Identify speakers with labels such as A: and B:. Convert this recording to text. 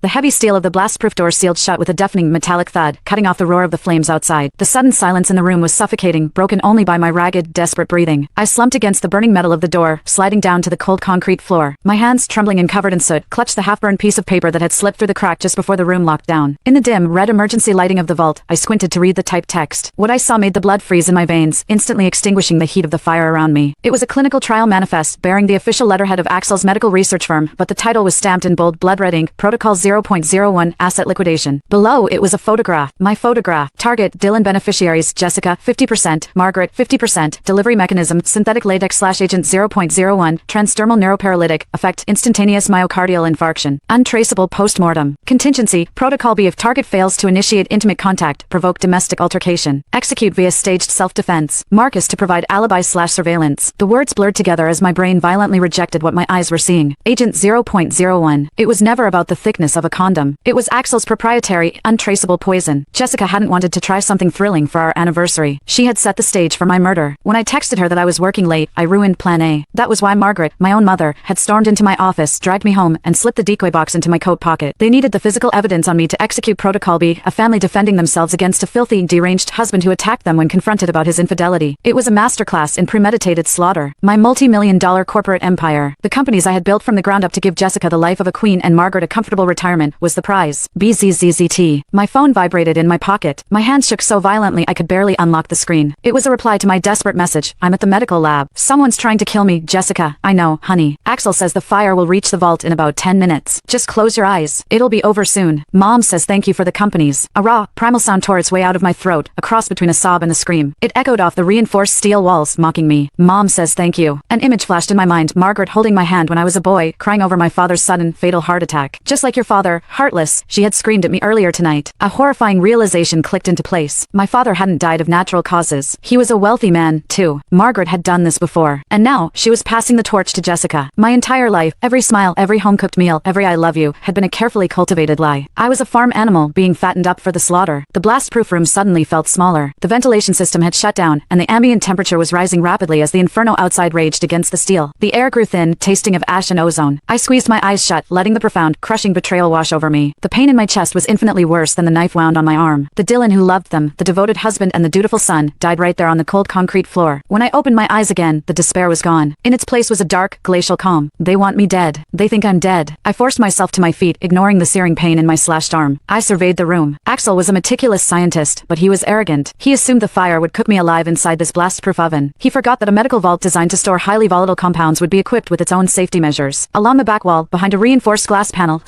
A: The heavy steel of the blast-proof door sealed shut with a deafening metallic thud, cutting off the roar of the flames outside. The sudden silence in the room was suffocating, broken only by my ragged, desperate breathing. I slumped against the burning metal of the door, sliding down to the cold concrete floor. My hands, trembling and covered in soot, clutched the half-burned piece of paper that had slipped through the crack just before the room locked down. In the dim, red emergency lighting of the vault, I squinted to read the typed text. What I saw made the blood freeze in my veins, instantly extinguishing the heat of the fire around me. It was a clinical trial manifest, bearing the official letterhead of Axel's medical research firm, but the title was stamped in bold blood-red ink, Protocol 0.01, Asset Liquidation. Below, it was a photograph. My photograph. Target, Dylan beneficiaries, Jessica, 50%, Margaret, 50%, delivery mechanism, synthetic latex/agent 0.01, transdermal neuroparalytic, effect, instantaneous myocardial infarction. Untraceable post-mortem. Contingency, Protocol B if target fails to initiate intimate contact, provoke domestic altercation. Execute via staged self-defense. Marcus to provide alibi/surveillance. The words blurred together as my brain violently rejected what my eyes were seeing. Agent 0.01. It was never about the thickness of a condom. It was Axel's proprietary, untraceable poison. Jessica hadn't wanted to try something thrilling for our anniversary. She had set the stage for my murder. When I texted her that I was working late, I ruined plan A. That was why Margaret, my own mother, had stormed into my office, dragged me home, and slipped the decoy box into my coat pocket. They needed the physical evidence on me to execute Protocol B, a family defending themselves against a filthy, deranged husband who attacked them when confronted about his infidelity. It was a masterclass in premeditated slaughter. My multi-million-dollar corporate empire, the companies I had built from the ground up to give Jessica the life of a queen and Margaret a comfortable retirement, was the prize. BZZZT. My phone vibrated in my pocket. My hands shook so violently I could barely unlock the screen. It was a reply to my desperate message. I'm at the medical lab. Someone's trying to kill me, Jessica. I know, honey. Axel says the fire will reach the vault in about 10 minutes. Just close your eyes. It'll be over soon. Mom says thank you for the companies. A raw, primal sound tore its way out of my throat, a cross between a sob and a scream. It echoed off the reinforced steel walls, mocking me. Mom says thank you. An image flashed in my mind, Margaret holding my hand when I was a boy, crying over my father's sudden, fatal heart attack. Just like your father, heartless, she had screamed at me earlier tonight. A horrifying realization clicked into place. My father hadn't died of natural causes. He was a wealthy man, too. Margaret had done this before. And now, she was passing the torch to Jessica. My entire life, every smile, every home-cooked meal, every I love you, had been a carefully cultivated lie. I was a farm animal being fattened up for the slaughter. The blast-proof room suddenly felt smaller. The ventilation system had shut down, and the ambient temperature was rising rapidly as the inferno outside raged against the steel. The air grew thin, tasting of ash and ozone. I squeezed my eyes shut, letting the profound, crushing betrayal wash over me. The pain in my chest was infinitely worse than the knife wound on my arm. The Dylan who loved them, the devoted husband and the dutiful son, died right there on the cold concrete floor. When I opened my eyes again, the despair was gone. In its place was a dark, glacial calm. They want me dead. They think I'm dead. I forced myself to my feet, ignoring the searing pain in my slashed arm. I surveyed the room. Axel was a meticulous scientist, but he was arrogant. He assumed the fire would cook me alive inside this blast-proof oven. He forgot that a medical vault designed to store highly volatile compounds would be equipped with its own safety measures. Along the back wall, behind a reinforced glass panel,